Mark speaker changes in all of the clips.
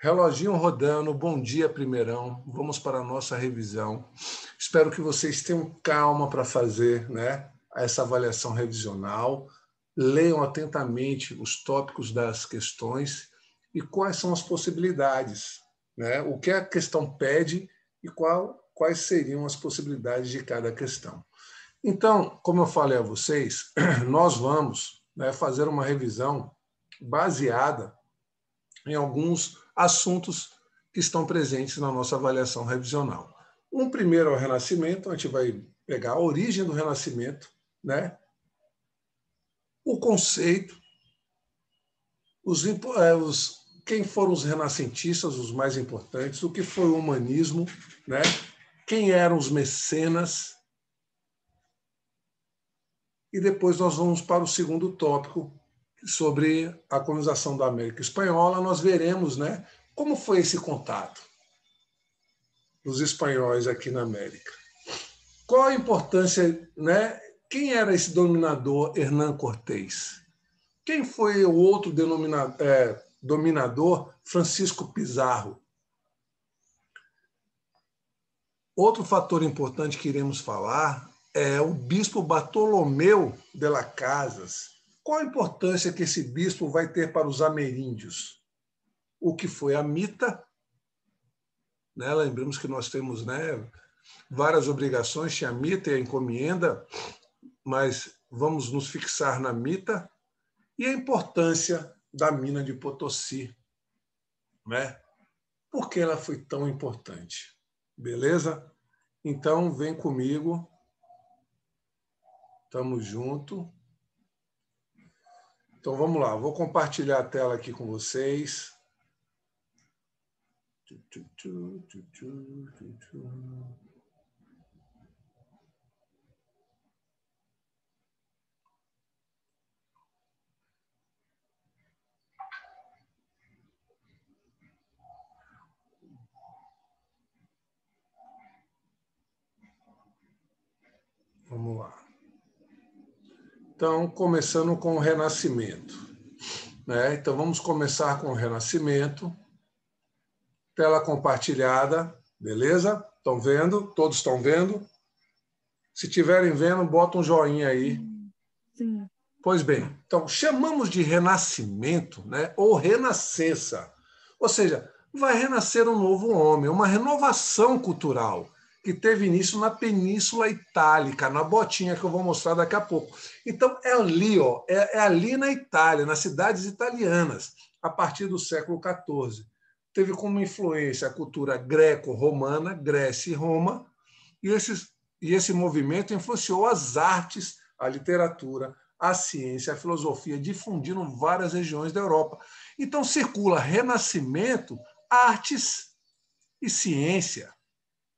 Speaker 1: Reloginho rodando, bom dia, primeirão. Vamos para a nossa revisão. Espero que vocês tenham calma para fazer, essa avaliação revisional. Leiam atentamente os tópicos das questões e quais são as possibilidades, o que a questão pede e quais seriam as possibilidades de cada questão. Então, como eu falei a vocês, nós vamos fazer uma revisão baseada em alguns assuntos que estão presentes na nossa avaliação revisional. Um primeiro é o Renascimento, a gente vai pegar a origem do Renascimento, o conceito, quem foram os renascentistas, os mais importantes, o que foi o humanismo, quem eram os mecenas, e depois nós vamos para o segundo tópico, sobre a colonização da América Espanhola. Nós veremos como foi esse contato dos espanhóis aqui na América. Qual a importância, quem era esse dominador Hernán Cortés? Quem foi o outro dominador Francisco Pizarro? Outro fator importante que iremos falar é o bispo Bartolomeu de las Casas. Qual a importância que esse bispo vai ter para os ameríndios? O que foi a mita? Lembramos que nós temos várias obrigações, tinha a mita e a encomenda, mas vamos nos fixar na mita e a importância da mina de Potosí. Por que ela foi tão importante? Beleza? Então, vem comigo. Estamos juntos. Então, vamos lá. Vou compartilhar a tela aqui com vocês. Vamos lá. Então, começando com o Renascimento. Então, vamos começar com o Renascimento. Tela compartilhada, beleza? Estão vendo? Todos estão vendo? Se estiverem vendo, bota um joinha aí.
Speaker 2: Sim.
Speaker 1: Pois bem, então, chamamos de Renascimento, ou Renascença. Ou seja, vai renascer um novo homem, uma renovação cultural, que teve início na Península Itálica, na botinha que eu vou mostrar daqui a pouco. Então, é ali, é ali na Itália, nas cidades italianas, a partir do século XIV. Teve como influência a cultura greco-romana, Grécia e Roma, e esse movimento influenciou as artes, a literatura, a ciência, a filosofia, difundindo várias regiões da Europa. Então, circula Renascimento, artes e ciência.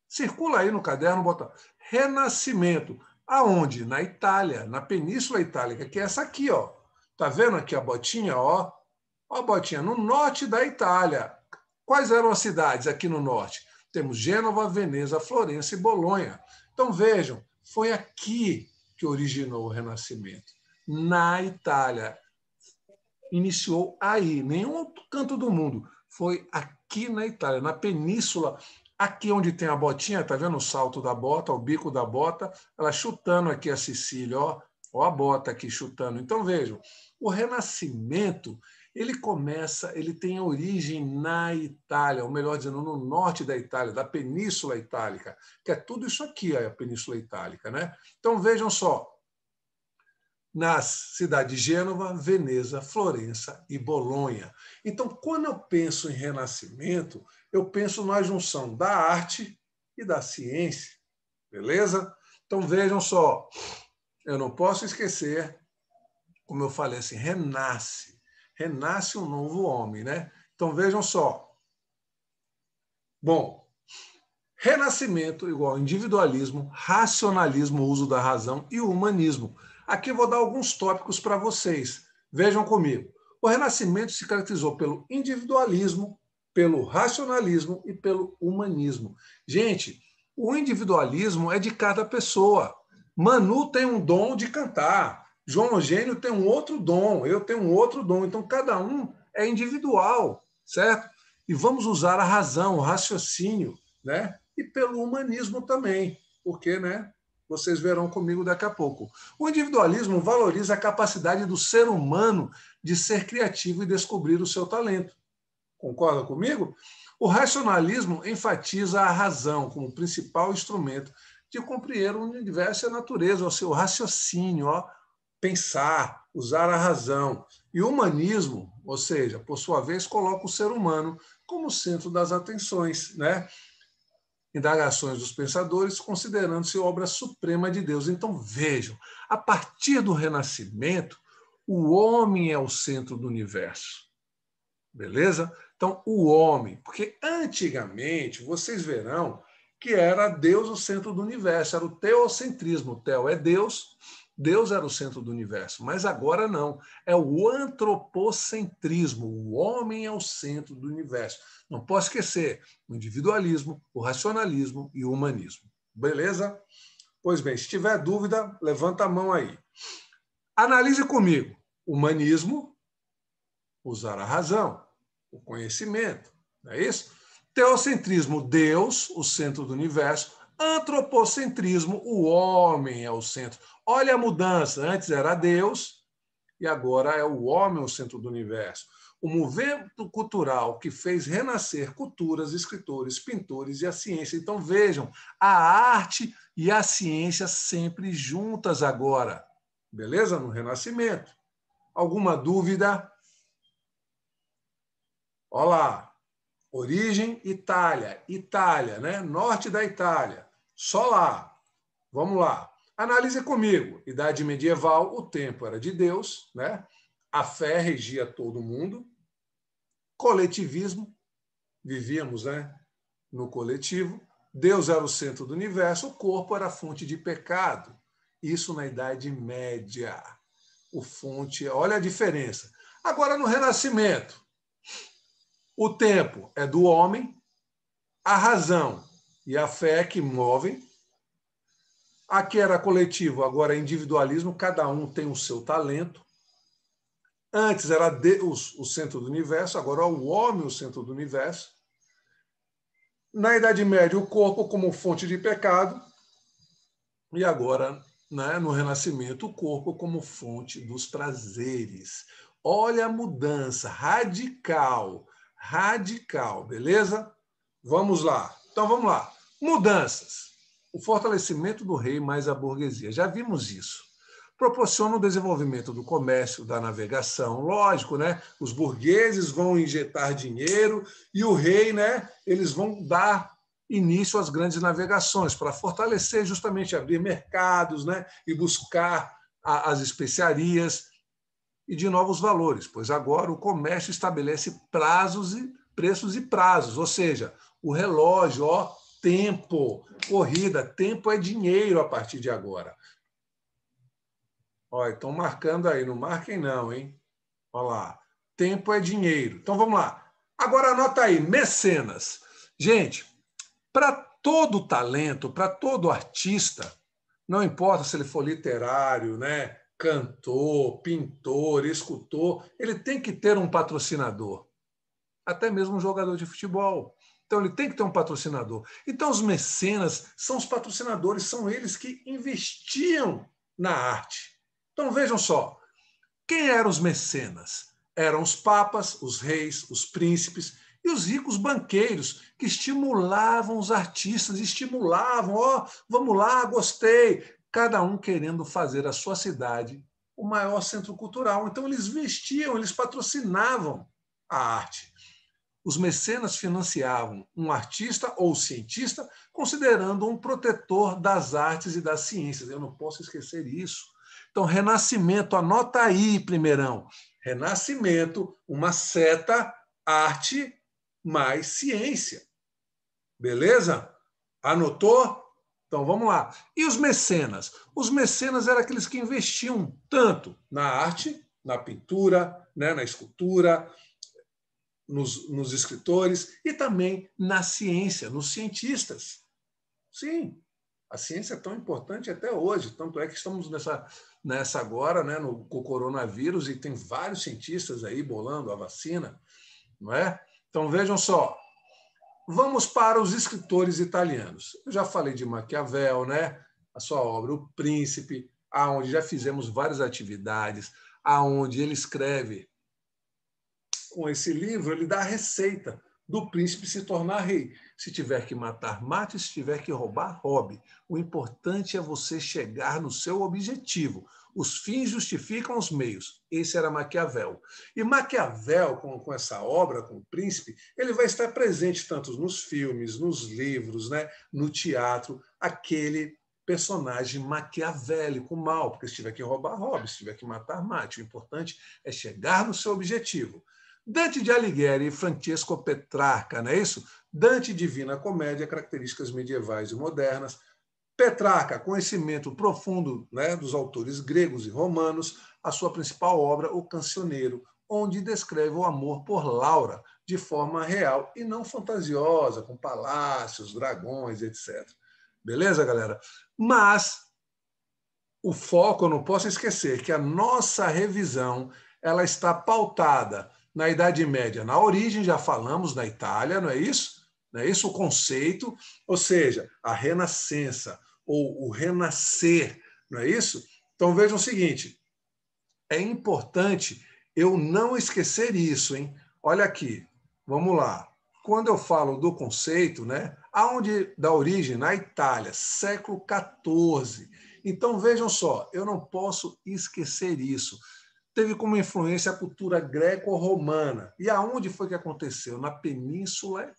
Speaker 1: Circula aí no caderno, bota Renascimento. Aonde? Na Itália, na Península Itálica, que é essa aqui, ó. Tá vendo aqui a botinha, ó? Ó a botinha, no norte da Itália. Quais eram as cidades aqui no norte? Temos Gênova, Veneza, Florença e Bolonha. Então, vejam, foi aqui que originou o Renascimento. Na Itália. Iniciou aí, nenhum outro canto do mundo. Foi aqui na Itália, na Península, aqui onde tem a botinha, tá vendo o salto da bota, o bico da bota, ela chutando aqui a Sicília, ó a bota aqui chutando. Então, vejam, o Renascimento, ele tem origem na Itália, ou melhor dizendo, no norte da Itália, da Península Itálica, que é tudo isso aqui, a Península Itálica, Então, vejam só, nas cidades de Gênova, Veneza, Florença e Bolonha. Então, quando eu penso em Renascimento, eu penso na junção da arte e da ciência, beleza? Então, vejam só, eu não posso esquecer, como eu falei assim, renasce um novo homem, Então, vejam só. Bom, Renascimento igual individualismo, racionalismo, uso da razão e humanismo. Aqui eu vou dar alguns tópicos para vocês. Vejam comigo. O Renascimento se caracterizou pelo individualismo, pelo racionalismo e pelo humanismo. Gente, o individualismo é de cada pessoa. Manu tem um dom de cantar. João Eugênio tem um outro dom. Eu tenho um outro dom. Então, cada um é individual, certo? e vamos usar a razão, o raciocínio, né? E pelo humanismo também, porque, né? Vocês verão comigo daqui a pouco. O individualismo valoriza a capacidade do ser humano de ser criativo e descobrir o seu talento. Concorda comigo? O racionalismo enfatiza a razão como principal instrumento de compreender o universo e a natureza, o seu raciocínio, ó, pensar, usar a razão. E o humanismo, ou seja, por sua vez, coloca o ser humano como centro das atenções, né? Indagações dos pensadores, considerando-se obra suprema de Deus. Então, vejam, a partir do Renascimento, o homem é o centro do universo. Beleza? Então, o homem, porque antigamente, vocês verão que era Deus o centro do universo, era o teocentrismo. O teo é Deus, Deus era o centro do universo, mas agora não, é o antropocentrismo, o homem é o centro do universo. Não posso esquecer o individualismo, o racionalismo e o humanismo. Beleza? Pois bem, se tiver dúvida, levanta a mão aí. Analise comigo. Humanismo, usar a razão, o conhecimento, não é isso? Teocentrismo, Deus, o centro do universo. Antropocentrismo, o homem é o centro. Olha a mudança, antes era Deus e agora é o homem o centro do universo. O movimento cultural que fez renascer culturas, escritores, pintores e a ciência. Então vejam, a arte e a ciência sempre juntas agora. Beleza? No Renascimento. Alguma dúvida? Olha lá. Origem, Itália. Itália, né? Norte da Itália. Só lá. Vamos lá. Analise comigo. Idade medieval, o tempo era de Deus, né? A fé regia todo mundo. Coletivismo, vivíamos, né? No coletivo. Deus era o centro do universo, o corpo era a fonte de pecado. Isso na Idade Média. O fonte, olha a diferença. Agora no Renascimento, o tempo é do homem, a razão e a fé que movem. Aqui era coletivo, agora é individualismo, cada um tem o seu talento. Antes era Deus o centro do universo, agora é o homem o centro do universo. Na Idade Média, o corpo como fonte de pecado. E agora, né, no Renascimento, o corpo como fonte dos prazeres. Olha a mudança radical, radical, beleza? Vamos lá. Então, vamos lá. Mudanças. O fortalecimento do rei mais a burguesia. Já vimos isso. Proporciona o desenvolvimento do comércio, da navegação. Lógico, né? Os burgueses vão injetar dinheiro e o rei, né? Eles vão dar início às grandes navegações para fortalecer, justamente abrir mercados, né? E buscar as especiarias e de novos valores, pois agora o comércio estabelece prazos e preços e prazos, ou seja, o relógio, ó, tempo, corrida, tempo é dinheiro a partir de agora. Olha, estão marcando aí, não marquem não, hein? Olha lá, tempo é dinheiro. Então vamos lá. Agora anota aí, mecenas. Gente, para todo talento, para todo artista, não importa se ele for literário, né, cantor, pintor, escultor, ele tem que ter um patrocinador. Até mesmo um jogador de futebol. Então, ele tem que ter um patrocinador. Então, os mecenas são os patrocinadores, são eles que investiam na arte. Então, vejam só, quem eram os mecenas? Eram os papas, os reis, os príncipes e os ricos banqueiros que estimulavam os artistas, estimulavam, ó, vamos lá, gostei, cada um querendo fazer a sua cidade o maior centro cultural. Então eles vestiam, eles patrocinavam a arte. Os mecenas financiavam um artista ou cientista, considerando um protetor das artes e das ciências. Eu não posso esquecer isso. Então, Renascimento, anota aí, primeirão. Renascimento, uma seta, arte mais ciência. Beleza? Anotou? Então, vamos lá. E os mecenas? Os mecenas eram aqueles que investiam tanto na arte, na pintura, né, na escultura, nos escritores e também na ciência, nos cientistas. Sim, a ciência é tão importante até hoje, tanto é que estamos nessa agora, né, com o coronavírus, e tem vários cientistas aí bolando a vacina, não é? Então, vejam só. Vamos para os escritores italianos. Eu já falei de Maquiavel, né? A sua obra O Príncipe, aonde já fizemos várias atividades, aonde ele escreve com esse livro, ele dá a receita do príncipe se tornar rei. Se tiver que matar, mate, se tiver que roubar, roube. O importante é você chegar no seu objetivo. Os fins justificam os meios. Esse era Maquiavel. E Maquiavel, com essa obra, com o príncipe, ele vai estar presente tanto nos filmes, nos livros, né, no teatro, aquele personagem maquiavélico, mal, porque se tiver que roubar, roube, se tiver que matar, mate. O importante é chegar no seu objetivo. Dante de Alighieri e Francesco Petrarca, não é isso? Dante, Divina Comédia, características medievais e modernas. Petrarca, conhecimento profundo, né, dos autores gregos e romanos. A sua principal obra, O Cancioneiro, onde descreve o amor por Laura de forma real e não fantasiosa, com palácios, dragões, etc. Beleza, galera? Mas o foco, eu não posso esquecer que a nossa revisão ela está pautada na Idade Média. Na origem, já falamos, na Itália, não é isso? Não é isso o conceito? Ou seja, a renascença, ou o renascer, não é isso? Então vejam o seguinte, é importante eu não esquecer isso, hein? Olha aqui, vamos lá. Quando eu falo do conceito, né? Aonde da origem? Na Itália, século XIV. Então vejam só, eu não posso esquecer isso. Teve como influência a cultura greco-romana. E aonde foi que aconteceu? Na Península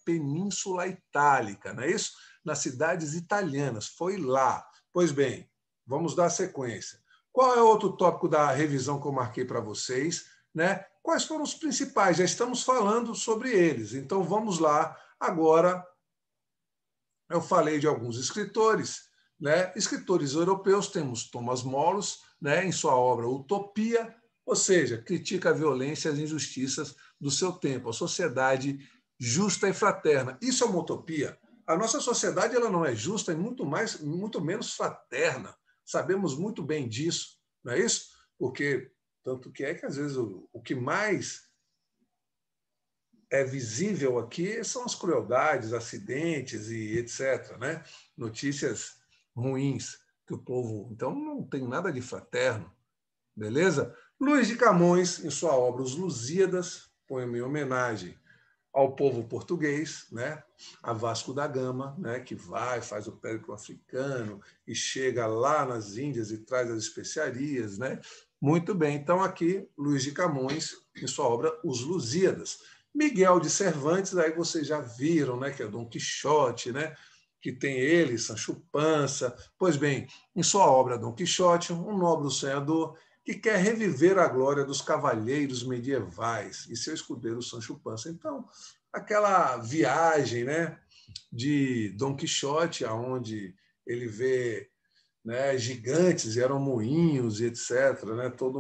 Speaker 1: Itálica, não é isso? Nas cidades italianas. Foi lá. Pois bem, vamos dar sequência. Qual é outro tópico da revisão que eu marquei para vocês? Né? Quais foram os principais? Já estamos falando sobre eles. Então vamos lá. Agora, eu falei de alguns escritores. Né? Escritores europeus, temos Thomas Molos, né? Em sua obra Utopia, ou seja, critica a violência e as injustiças do seu tempo, a sociedade justa e fraterna. Isso é uma utopia. A nossa sociedade ela não é justa e muito menos fraterna. Sabemos muito bem disso, não é isso? Porque tanto que é que às vezes o que mais é visível aqui são as crueldades, acidentes e etc, né? Notícias ruins que o povo, então não tem nada de fraterno. Beleza? Luís de Camões, em sua obra Os Lusíadas, poema em homenagem ao povo português, né? A Vasco da Gama, né? Que vai, faz o périplo africano e chega lá nas Índias e traz as especiarias, né? Muito bem. Então, aqui, Luís de Camões, em sua obra Os Lusíadas. Miguel de Cervantes, aí vocês já viram, né? Que é Dom Quixote, né? Que tem ele, Sancho Panza. Pois bem, em sua obra Dom Quixote, um nobre sonhador que quer reviver a glória dos cavalheiros medievais e seu escudeiro Sancho Panza. Então, aquela viagem, né, de Dom Quixote, aonde ele vê, né, gigantes, eram moinhos e etc., né, toda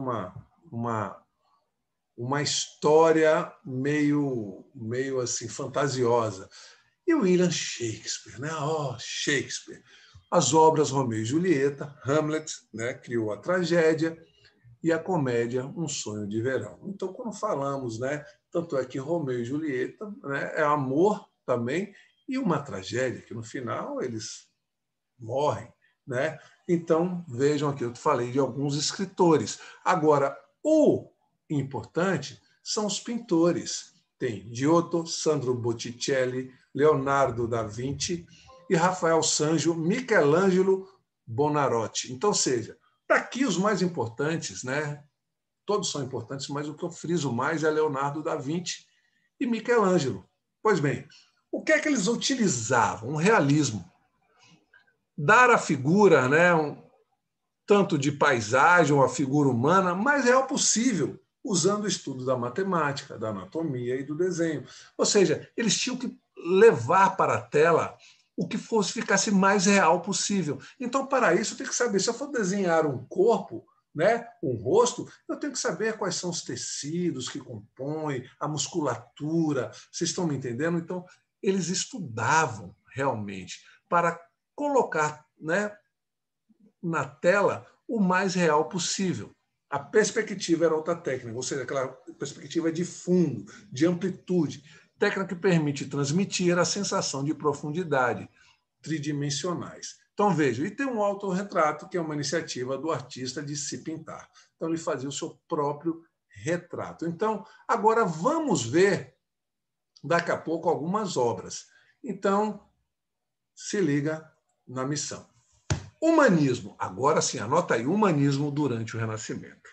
Speaker 1: uma história meio assim fantasiosa. E William Shakespeare, né? Oh, Shakespeare. As obras Romeu e Julieta, Hamlet, né, criou a tragédia, e a comédia Um Sonho de Verão. Então, quando falamos, né, tanto é que Romeu e Julieta, né, é amor também e uma tragédia, que no final eles morrem. Né? Então, vejam aqui, eu falei de alguns escritores. Agora, o importante são os pintores. Tem Giotto, Sandro Botticelli, Leonardo da Vinci e Rafael Sanzio, Michelangelo Bonarotti. Então, seja, tá aqui os mais importantes, né? Todos são importantes, mas o que eu friso mais é Leonardo da Vinci e Michelangelo. Pois bem, o que é que eles utilizavam? Um realismo. Dar à figura, né, tanto de paisagem ou a figura humana, mais real possível, usando o estudo da matemática, da anatomia e do desenho. Ou seja, eles tinham que levar para a tela o que ficasse mais real possível. Então, para isso, eu tenho que saber, se eu for desenhar um corpo, né, um rosto, eu tenho que saber quais são os tecidos que compõem, a musculatura. Vocês estão me entendendo? Então, eles estudavam realmente para colocar, né, na tela o mais real possível. A perspectiva era outra técnica, ou seja, aquela perspectiva de fundo, de amplitude, técnica que permite transmitir a sensação de profundidade, tridimensionais. Então, veja, e tem um autorretrato, que é uma iniciativa do artista de se pintar. Então, ele fazia o seu próprio retrato. Então, agora vamos ver, daqui a pouco, algumas obras. Então, se liga na missão. Humanismo. Agora sim, anota aí, humanismo durante o Renascimento.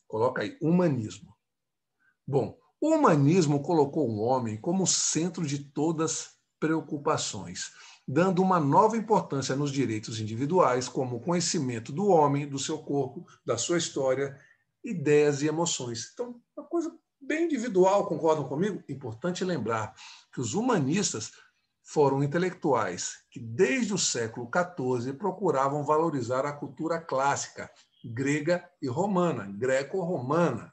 Speaker 1: Coloca aí, humanismo. Bom, o humanismo colocou o homem como centro de todas as preocupações, dando uma nova importância nos direitos individuais, como o conhecimento do homem, do seu corpo, da sua história, ideias e emoções. Então, uma coisa bem individual, concordam comigo? Importante lembrar que os humanistas foram intelectuais que, desde o século XIV, procuravam valorizar a cultura clássica, grega e romana, greco-romana.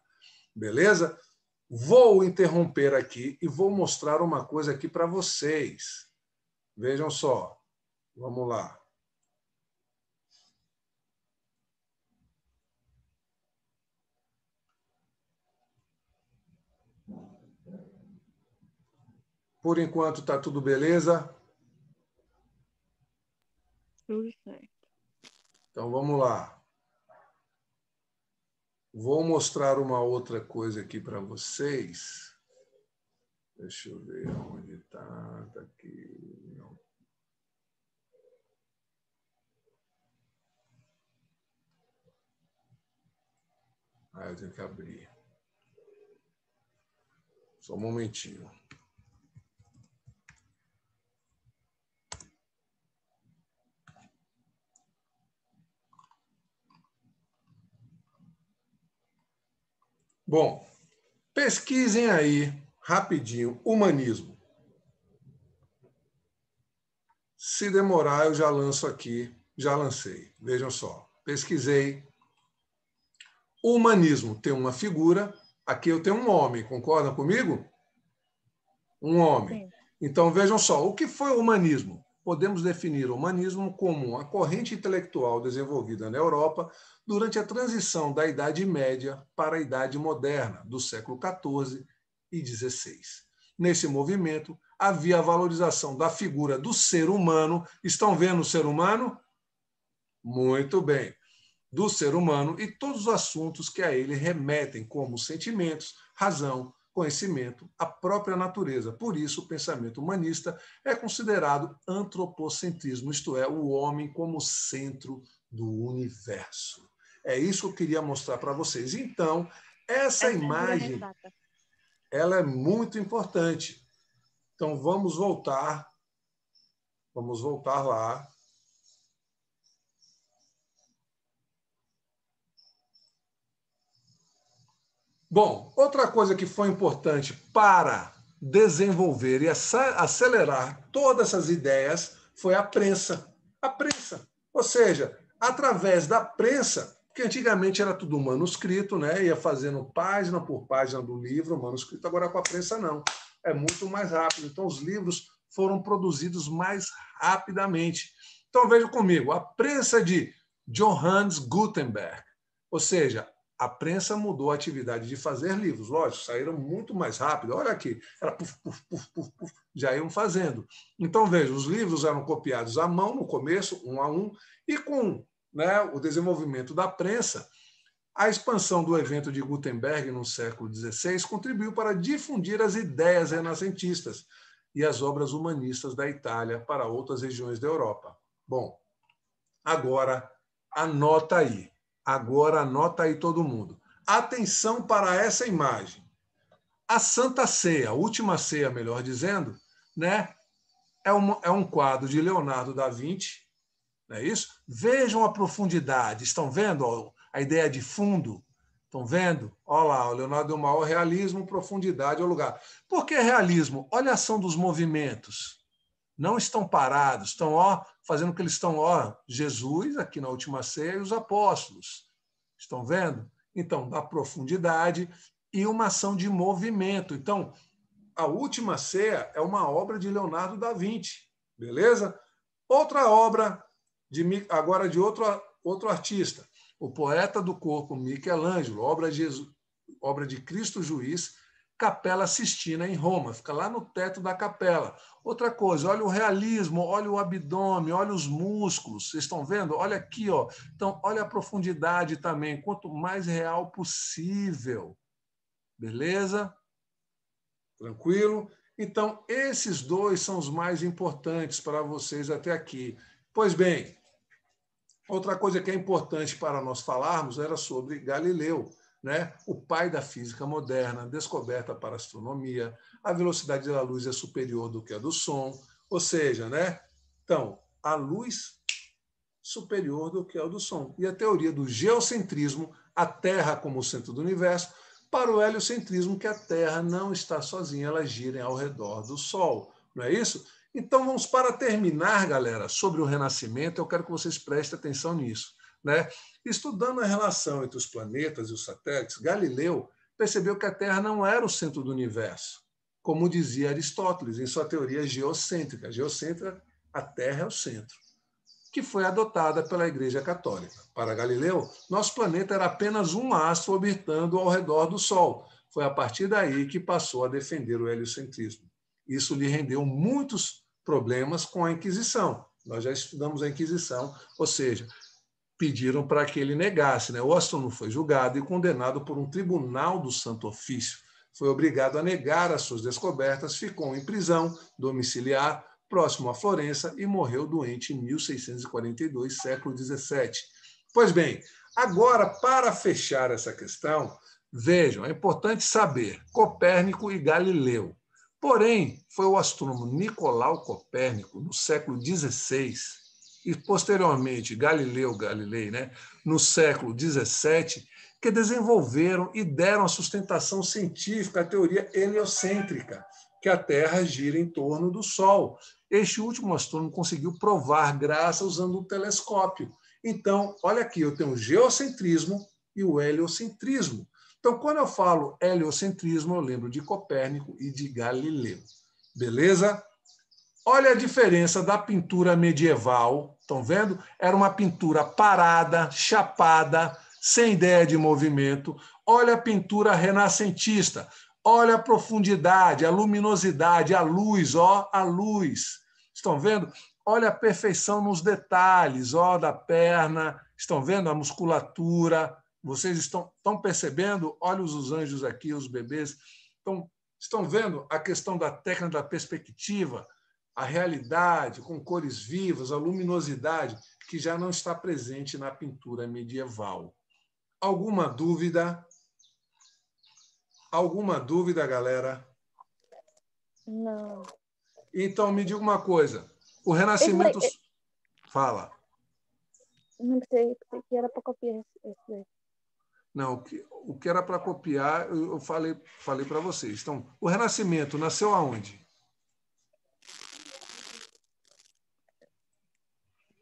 Speaker 1: Beleza? Vou interromper aqui e vou mostrar uma coisa aqui para vocês. Vejam só. Vamos lá. Por enquanto está tudo beleza?
Speaker 2: Tudo certo.
Speaker 1: Então vamos lá. Vou mostrar uma outra coisa aqui para vocês. Deixa eu ver onde está. Está aqui. Não. Ah, eu tenho que abrir. Só um momentinho. Bom, pesquisem aí, rapidinho, humanismo. Se demorar, eu já lanço aqui, já lancei. Vejam só, pesquisei. O humanismo tem uma figura, aqui eu tenho um homem, concordam comigo? Um homem.
Speaker 2: Sim.
Speaker 1: Então, vejam só, o que foi o humanismo? Podemos definir o humanismo como uma corrente intelectual desenvolvida na Europa durante a transição da Idade Média para a Idade Moderna, do século XIV e XVI. Nesse movimento, havia a valorização da figura do ser humano. Estão vendo o ser humano? Muito bem. Do ser humano e todos os assuntos que a ele remetem, como sentimentos, razão, conhecimento, a própria natureza. Por isso, o pensamento humanista é considerado antropocentrismo, isto é, o homem como centro do universo. É isso que eu queria mostrar para vocês. Então, essa imagem, ela é muito importante. Então, vamos voltar lá. Bom, outra coisa que foi importante para desenvolver e acelerar todas essas ideias foi a prensa. A prensa. Ou seja, através da prensa, que antigamente era tudo manuscrito, né? Ia fazendo página por página do livro, manuscrito, agora com a prensa não. É muito mais rápido. Então, os livros foram produzidos mais rapidamente. Então, vejam comigo, a prensa de Johannes Gutenberg, ou seja, a prensa mudou a atividade de fazer livros. Lógico, saíram muito mais rápido. Olha aqui, era puf, puf, puf, puf, puf, já iam fazendo. Então, veja, os livros eram copiados à mão no começo, um a um, e com, né, o desenvolvimento da prensa, a expansão do evento de Gutenberg no século XVI contribuiu para difundir as ideias renascentistas e as obras humanistas da Itália para outras regiões da Europa. Bom, agora anota aí. Agora anota aí todo mundo. Atenção para essa imagem. A Santa Ceia, a última ceia, melhor dizendo, né, é um quadro de Leonardo da Vinci, não é isso? Vejam a profundidade. Estão vendo a ideia de fundo? Estão vendo? Olha lá, o Leonardo deu maior realismo, profundidade ao lugar. Por que realismo? Olha a ação dos movimentos. Não estão parados, estão fazendo o que eles estão, Jesus, aqui na última ceia, e os apóstolos. Estão vendo? Então, dá profundidade e uma ação de movimento. Então, a última ceia é uma obra de Leonardo da Vinci, beleza? Outra obra, agora de outro artista, o poeta do corpo, Michelangelo, obra de Cristo Juiz, Capela Sistina, em Roma, fica lá no teto da capela. Outra coisa, olha o realismo, olha o abdômen, olha os músculos, vocês estão vendo? Olha aqui, ó. Então, olha a profundidade também, quanto mais real possível. Beleza? Tranquilo? Então, esses dois são os mais importantes para vocês até aqui. Pois bem, outra coisa que é importante para nós falarmos era sobre Galileu, né? O pai da física moderna, descoberta para a astronomia, a velocidade da luz é superior do que a do som, ou seja, né? Então, a luz superior do que a do som. E a teoria do geocentrismo, a Terra como o centro do universo, para o heliocentrismo, que a Terra não está sozinha, ela gira ao redor do Sol. Não é isso? Então, vamos para terminar, galera, sobre o Renascimento, eu quero que vocês prestem atenção nisso. Né? Estudando a relação entre os planetas e os satélites, Galileu percebeu que a Terra não era o centro do universo, como dizia Aristóteles em sua teoria geocêntrica. Geocêntrica, a Terra é o centro, que foi adotada pela Igreja Católica. Para Galileu, nosso planeta era apenas um astro orbitando ao redor do Sol. Foi a partir daí que passou a defender o heliocentrismo. Isso lhe rendeu muitos problemas com a Inquisição. Nós já estudamos a Inquisição, ou seja, pediram para que ele negasse. Né? O astrônomo foi julgado e condenado por um tribunal do Santo Ofício. Foi obrigado a negar as suas descobertas, ficou em prisão domiciliar próximo a Florença e morreu doente em 1642, século XVII. Pois bem, agora, para fechar essa questão, vejam, é importante saber Copérnico e Galileu. Porém, foi o astrônomo Nicolau Copérnico, no século XVI, e posteriormente Galileu Galilei, né, no século XVII, que desenvolveram e deram a sustentação científica à teoria heliocêntrica, que a Terra gira em torno do Sol. Este último astrônomo conseguiu provar graças usando um telescópio. Então, olha aqui, eu tenho o geocentrismo e o heliocentrismo. Então, quando eu falo heliocentrismo, eu lembro de Copérnico e de Galileu. Beleza? Olha a diferença da pintura medieval, estão vendo? Era uma pintura parada, chapada, sem ideia de movimento. Olha a pintura renascentista. Olha a profundidade, a luminosidade, a luz, ó, a luz. Estão vendo? Olha a perfeição nos detalhes, ó, da perna. Estão vendo a musculatura? Vocês estão percebendo? Olha os anjos aqui, os bebês. Estão vendo a questão da técnica da perspectiva? A realidade com cores vivas, a luminosidade, que já não está presente na pintura medieval. Alguma dúvida? Alguma dúvida, galera?
Speaker 2: Não.
Speaker 1: Então, me diga uma coisa. O Renascimento... Fala.
Speaker 2: Não sei que era para copiar esse daí.
Speaker 1: Não, o que era para copiar, eu falei para vocês. Então, o Renascimento nasceu aonde?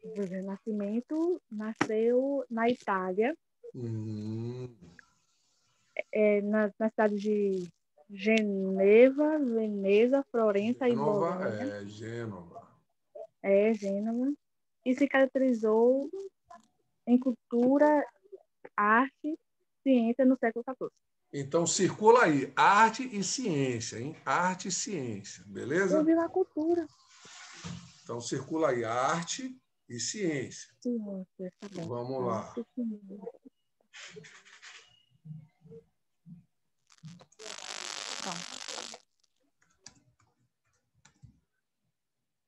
Speaker 2: O Renascimento nasceu na Itália, na cidade de Geneva, Veneza, Florença e Bolonha.
Speaker 1: Gênova.
Speaker 2: Gênova. E se caracterizou em cultura, arte, ciência no século XIV.
Speaker 1: Então, circula aí, arte e ciência, hein? Arte e ciência, beleza?
Speaker 2: Eu vi na cultura.
Speaker 1: Então, circula aí, arte e ciência.
Speaker 2: Ciência, tá bom.
Speaker 1: Vamos lá.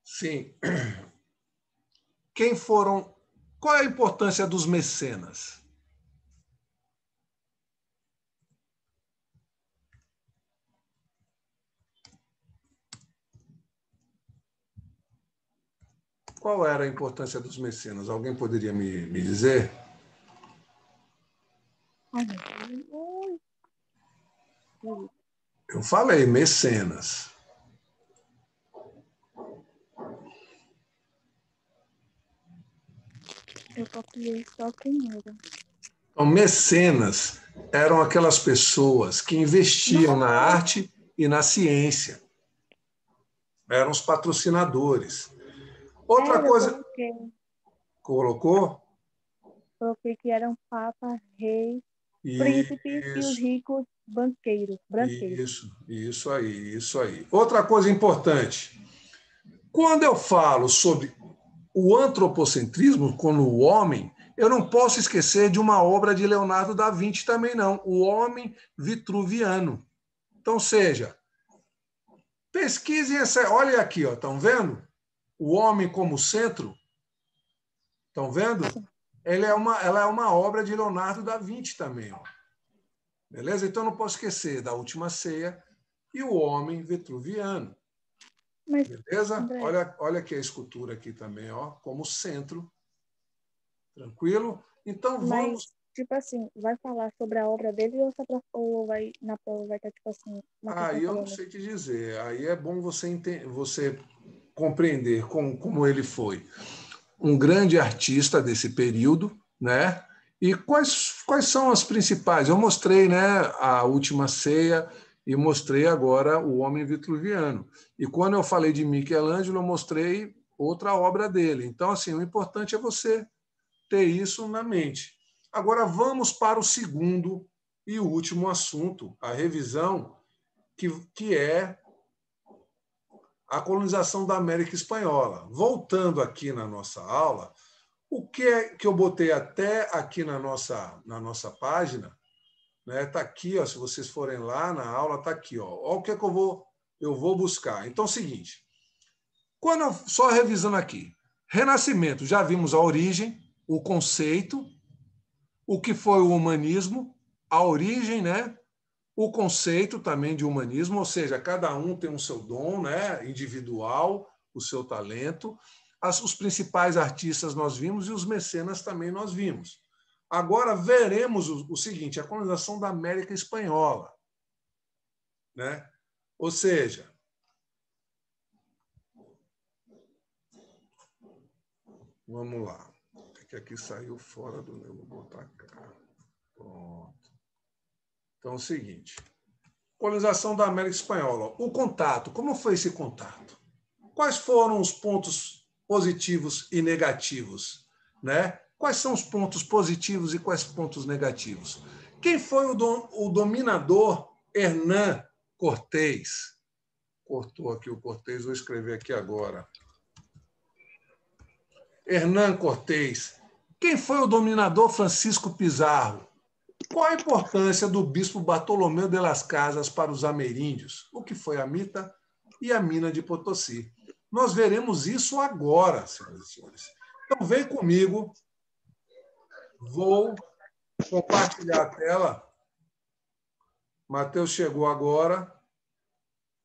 Speaker 1: Sim. Quem foram... Qual é a importância dos mecenas? Qual era a importância dos mecenas? Alguém poderia me dizer? Eu falei mecenas.
Speaker 2: Eu copiei só primeiro.
Speaker 1: Então, mecenas eram aquelas pessoas que investiam na arte e na ciência. Eram os patrocinadores. Outra coisa... Colocou?
Speaker 2: Coloquei que eram papas, reis, príncipes e os ricos banqueiros, branqueiros.
Speaker 1: Isso aí, isso aí. Outra coisa importante. Quando eu falo sobre o antropocentrismo, como o homem, eu não posso esquecer de uma obra de Leonardo da Vinci também, não. O Homem Vitruviano. Então, seja, pesquisem essa. Olha aqui, ó, estão vendo? O homem como centro. Estão vendo? Ela é uma obra de Leonardo da Vinci também. Ó. Beleza? Então, não posso esquecer da Última Ceia e o Homem Vitruviano.
Speaker 2: Mas,
Speaker 1: Beleza?
Speaker 2: André,
Speaker 1: Olha aqui a escultura aqui também, ó, como centro. Tranquilo? Então, vamos...
Speaker 2: tipo assim, vai falar sobre a obra dele ou vai, na prova vai estar, tipo assim, uma pessoa
Speaker 1: Aí eu não
Speaker 2: falando?
Speaker 1: sei te dizer. Aí é bom você compreender como ele foi um grande artista desse período, né? E quais são as principais? Eu mostrei, né, a Última Ceia e mostrei agora o Homem Vitruviano. E quando eu falei de Michelangelo, eu mostrei outra obra dele. Então, assim, o importante é você ter isso na mente. Agora vamos para o segundo e último assunto, a revisão, que é a colonização da América Espanhola. Voltando aqui na nossa aula, o que é que eu botei até aqui na nossa página, né? Está aqui, ó, se vocês forem lá na aula, está aqui. Ó. Olha o que, é que eu vou buscar. Então é o seguinte, só revisando aqui, Renascimento, já vimos a origem, o conceito, o que foi o humanismo, a origem, né? O conceito também de humanismo, ou seja, cada um tem um seu dom, né, individual, o seu talento. Os principais artistas nós vimos e os mecenas também nós vimos. Agora veremos o seguinte, a colonização da América Espanhola. Né? Ou seja, vamos lá. Que aqui saiu fora do meu, vou botar cá. Pronto. Então é o seguinte, colonização da América Espanhola. O contato, como foi esse contato? Quais foram os pontos positivos e negativos? Né? Quais são os pontos positivos e quais pontos negativos? Quem foi o dominador Hernán Cortés? Cortou aqui o Cortés, vou escrever aqui agora. Hernán Cortés. Quem foi o dominador Francisco Pizarro? Qual a importância do bispo Bartolomeu de las Casas para os ameríndios? O que foi a Mita e a mina de Potosí? Nós veremos isso agora, senhoras e senhores. Então, vem comigo. Vou compartilhar a tela. Matheus chegou agora.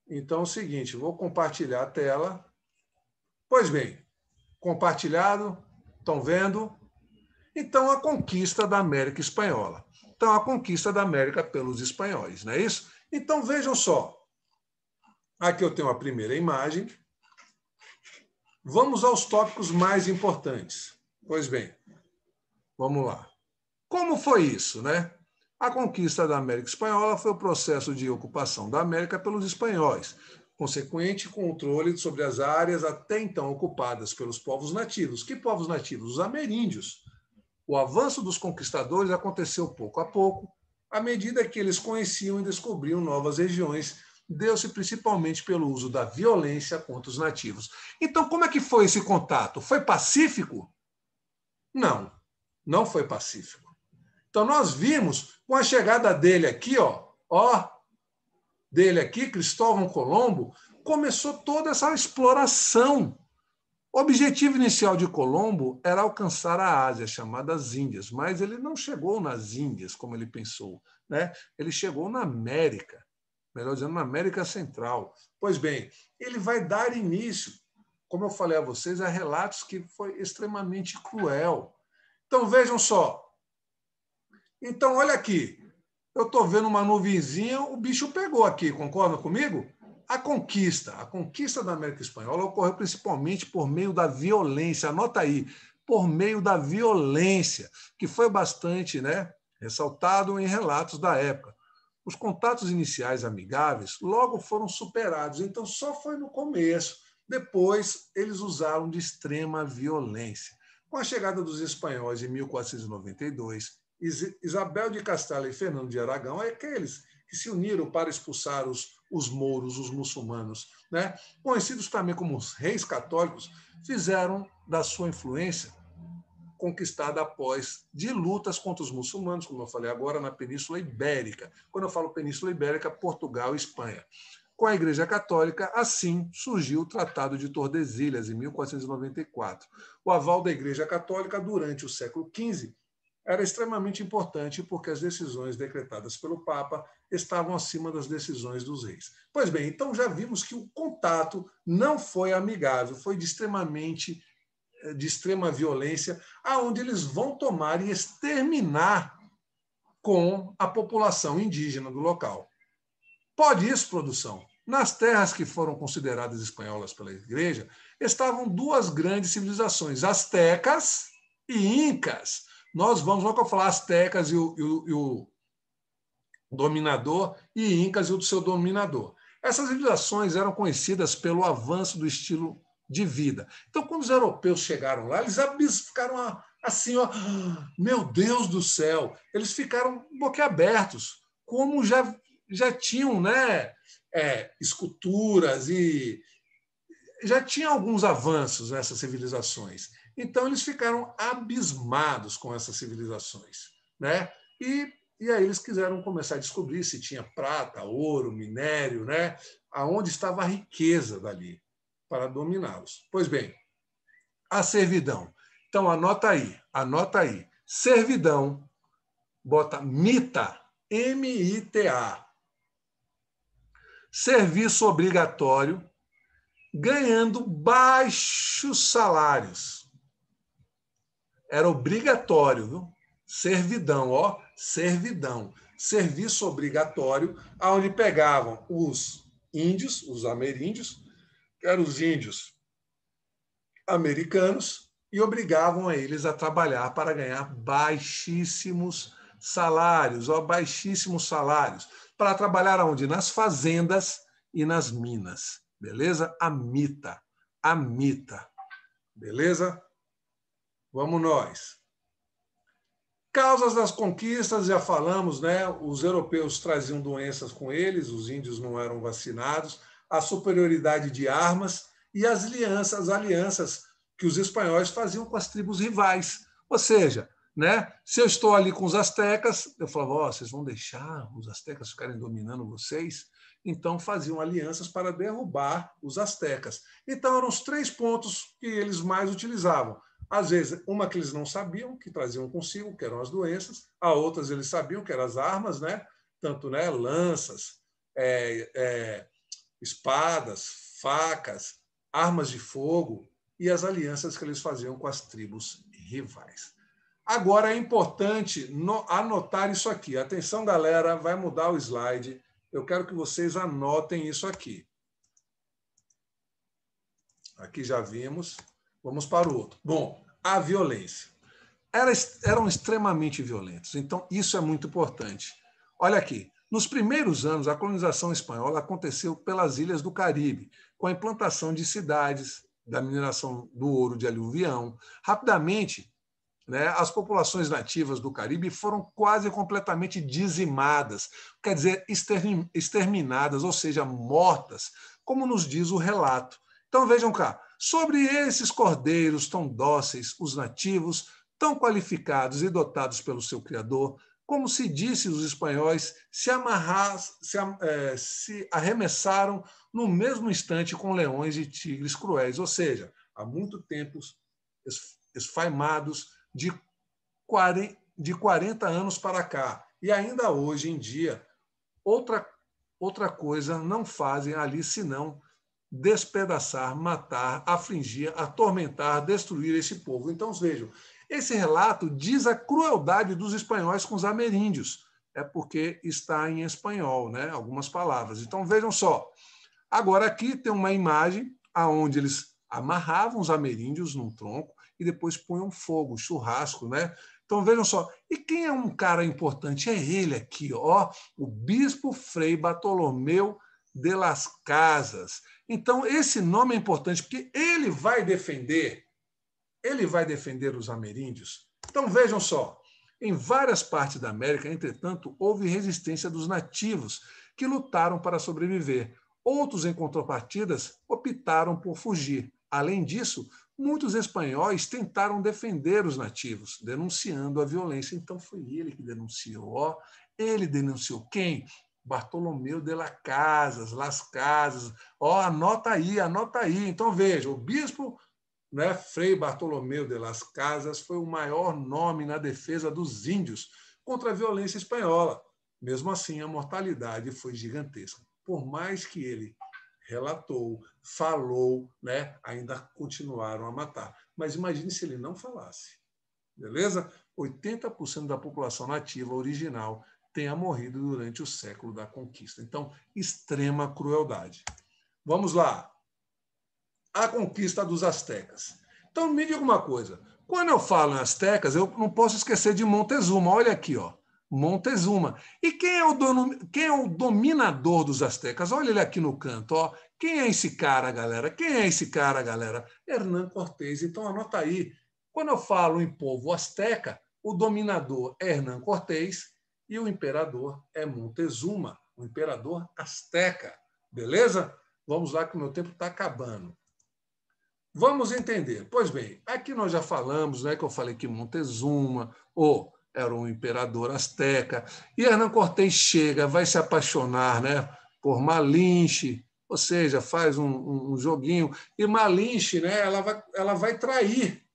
Speaker 1: Então, é o seguinte, vou compartilhar a tela. Pois bem, compartilhado. Estão vendo? Então, a conquista da América Espanhola. Então, a conquista da América pelos espanhóis, não é isso? Então, vejam só. Aqui eu tenho a primeira imagem. Vamos aos tópicos mais importantes. Pois bem, vamos lá. Como foi isso, né? A conquista da América Espanhola foi o processo de ocupação da América pelos espanhóis, consequente controle sobre as áreas até então ocupadas pelos povos nativos. Que povos nativos? Os ameríndios. O avanço dos conquistadores aconteceu pouco a pouco, à medida que eles conheciam e descobriam novas regiões, deu-se principalmente pelo uso da violência contra os nativos. Então, como é que foi esse contato? Foi pacífico? Não, não foi pacífico. Então, nós vimos com a chegada dele aqui, dele aqui, Cristóvão Colombo, começou toda essa exploração. O objetivo inicial de Colombo era alcançar a Ásia, chamada as Índias, mas ele não chegou nas Índias, como ele pensou. Né? Ele chegou na América, melhor dizendo, na América Central. Pois bem, ele vai dar início, como eu falei a vocês, a relatos que foi extremamente cruel. Então, vejam só. Então, olha aqui. Eu estou vendo uma nuvenzinha, o bicho pegou aqui, concorda comigo? A conquista da América Espanhola ocorreu principalmente por meio da violência. Anota aí, por meio da violência, que foi bastante, né, ressaltado em relatos da época. Os contatos iniciais amigáveis logo foram superados, então só foi no começo. Depois, eles usaram de extrema violência. Com a chegada dos espanhóis em 1492, Isabel de Castela e Fernando de Aragão, aqueles que se uniram para expulsar os mouros, os muçulmanos, né? Conhecidos também como os reis católicos, fizeram da sua influência conquistada após de lutas contra os muçulmanos, como eu falei agora, na Península Ibérica. Quando eu falo Península Ibérica, Portugal e Espanha. Com a Igreja Católica, assim surgiu o Tratado de Tordesilhas, em 1494. O aval da Igreja Católica durante o século XV era extremamente importante porque as decisões decretadas pelo Papa estavam acima das decisões dos reis. Pois bem, então já vimos que o contato não foi amigável, foi de extrema violência, aonde eles vão tomar e exterminar com a população indígena do local. Pode isso, produção? Nas terras que foram consideradas espanholas pela Igreja, estavam duas grandes civilizações, astecas e incas. Nós vamos logo falar astecas e o dominador, e incas e o seu dominador. Essas civilizações eram conhecidas pelo avanço do estilo de vida. Então, quando os europeus chegaram lá, eles ficaram assim, ó, meu Deus do céu, eles ficaram boquiabertos, como já tinham, né, esculturas e já tinha alguns avanços nessas civilizações. Então, eles ficaram abismados com essas civilizações, né? E aí eles quiseram começar a descobrir se tinha prata, ouro, minério, né? Aonde estava a riqueza dali para dominá-los. Pois bem, a servidão. Então, anota aí. Servidão, bota mita, M-I-T-A. Serviço obrigatório, ganhando baixos salários. Era obrigatório, viu? Servidão, ó, servidão. Serviço obrigatório, onde pegavam os índios, os ameríndios, que eram os índios americanos, e obrigavam a eles a trabalhar para ganhar baixíssimos salários, ó, baixíssimos salários. Para trabalhar onde? Nas fazendas e nas minas. Beleza? A mita. Beleza? Vamos nós. Causas das conquistas, já falamos, né? Os europeus traziam doenças com eles, os índios não eram vacinados, a superioridade de armas e as alianças que os espanhóis faziam com as tribos rivais. Ou seja, né? Se eu estou ali com os astecas, eu falava, oh, vocês vão deixar os astecas ficarem dominando vocês? Então faziam alianças para derrubar os astecas. Então eram os 3 pontos que eles mais utilizavam. Às vezes, uma que eles não sabiam, que traziam consigo, que eram as doenças, a outras eles sabiam, que eram as armas, né? Tanto, né, lanças, espadas, facas, armas de fogo e as alianças que eles faziam com as tribos rivais. Agora é importante anotar isso aqui. Atenção, galera, vai mudar o slide. Eu quero que vocês anotem isso aqui. Aqui já vimos. Vamos para o outro. Bom, a violência. Eram extremamente violentos. Então, isso é muito importante. Olha aqui. Nos primeiros anos, a colonização espanhola aconteceu pelas ilhas do Caribe, com a implantação de cidades, da mineração do ouro de aluvião. Rapidamente, né, as populações nativas do Caribe foram quase completamente dizimadas, quer dizer, exterminadas, ou seja, mortas, como nos diz o relato. Então, vejam cá, sobre esses cordeiros tão dóceis, os nativos, tão qualificados e dotados pelo seu Criador, como se disse os espanhóis, se arremessaram no mesmo instante com leões e tigres cruéis, ou seja, há muito tempo esfaimados de 40 anos para cá. E ainda hoje em dia, outra coisa não fazem ali senão despedaçar, matar, afligir, atormentar, destruir esse povo. Então, vejam, esse relato diz a crueldade dos espanhóis com os ameríndios. É porque está em espanhol, né? Algumas palavras. Então, vejam só. Agora, aqui tem uma imagem onde eles amarravam os ameríndios num tronco e depois punham fogo, churrasco, né? Então, vejam só. E quem é um cara importante? É ele aqui, ó, o bispo Frei Bartolomeu de las Casas. Então, esse nome é importante porque ele vai defender os ameríndios. Então, vejam só. Em várias partes da América, entretanto, houve resistência dos nativos, que lutaram para sobreviver. Outros, em contrapartidas, optaram por fugir. Além disso, muitos espanhóis tentaram defender os nativos, denunciando a violência. Então, foi ele que denunciou. Ó, ele denunciou quem? Bartolomeu de Las Casas. Ó, anota aí, anota aí. Então, veja, o bispo, né, Frei Bartolomeu de Las Casas foi o maior nome na defesa dos índios contra a violência espanhola. Mesmo assim, a mortalidade foi gigantesca. Por mais que ele relatou, falou, né, ainda continuaram a matar. Mas imagine se ele não falasse. Beleza? 80% da população nativa original tenha morrido durante o século da conquista. Então, extrema crueldade. Vamos lá. A conquista dos astecas. Então, me diga uma coisa. Quando eu falo em astecas, eu não posso esquecer de Montezuma. Olha aqui, ó. Montezuma. E quem é o dominador dos astecas? Olha ele aqui no canto. Ó. Quem é esse cara, galera? Quem é esse cara, galera? Hernán Cortés. Então, anota aí. Quando eu falo em povo asteca, o dominador é Hernán Cortés e o imperador é Montezuma, o imperador asteca. Beleza? Vamos lá que o meu tempo está acabando. Vamos entender. Pois bem, aqui nós já falamos, né, que eu falei que Montezuma era um imperador asteca, e Hernán Cortés chega, vai se apaixonar, né, por Malinche, ou seja, faz um joguinho, e Malinche, né, ela vai trair,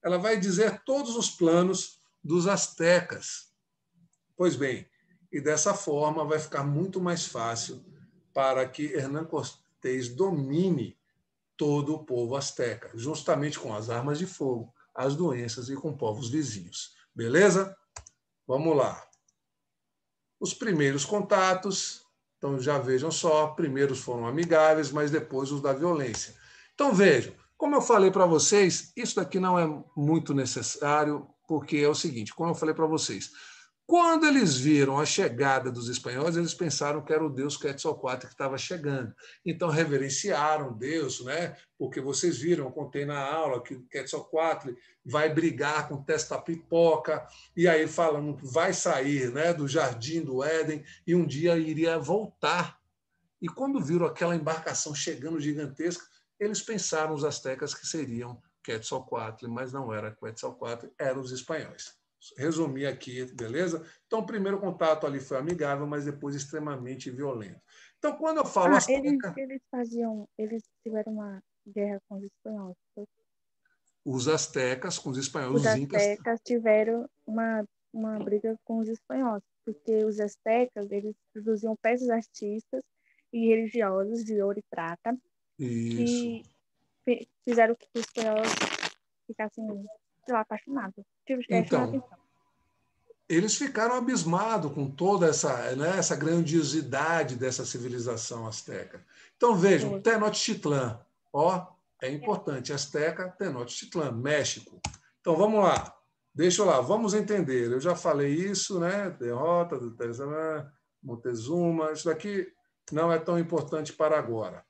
Speaker 1: ela vai dizer todos os planos dos astecas. Pois bem, e dessa forma vai ficar muito mais fácil para que Hernán Cortés domine todo o povo asteca, justamente com as armas de fogo, as doenças e com povos vizinhos. Beleza? Vamos lá. Os primeiros contatos, então já vejam só, primeiros foram amigáveis, mas depois os da violência. Então vejam, como eu falei para vocês, isso daqui não é muito necessário, porque é o seguinte, como eu falei para vocês, quando eles viram a chegada dos espanhóis, eles pensaram que era o deus Quetzalcoatl que estava chegando. Então, reverenciaram Deus, né? Porque vocês viram, eu contei na aula que o Quetzalcoatl vai brigar com Testa-Pipoca, e aí falam que vai sair, né, do jardim do Éden e um dia iria voltar. E quando viram aquela embarcação chegando gigantesca, eles pensaram, os astecas, que seriam Quetzalcoatl, mas não era Quetzalcoatl, eram os espanhóis. Resumir aqui, beleza? Então, o primeiro contato ali foi amigável, mas depois extremamente violento. Então, quando eu falo asteca...
Speaker 2: Eles tiveram uma guerra com os espanhóis.
Speaker 1: Os astecas com os espanhóis,
Speaker 2: Os
Speaker 1: os incas...
Speaker 2: astecas tiveram uma briga com os espanhóis, porque os astecas, eles produziam peças artísticas e religiosas de ouro e prata,
Speaker 1: Isso.
Speaker 2: que fizeram que os espanhóis ficassem, sei lá, apaixonados.
Speaker 1: Então, eles ficaram abismados com toda essa, né, essa grandiosidade dessa civilização asteca. Então, vejam, Tenochtitlan, ó, é importante, asteca, Tenochtitlan, México. Então, vamos lá, deixa eu lá, vamos entender. Eu já falei isso, né, derrota do Montezuma, isso daqui não é tão importante para agora.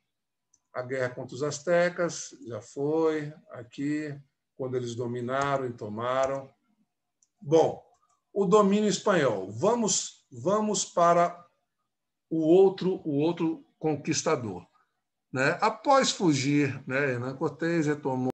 Speaker 1: A guerra contra os astecas já foi, aqui, quando eles dominaram e tomaram. Bom, o domínio espanhol. Vamos para o outro conquistador. Né? Após fugir, né, Hernán Cortés retomou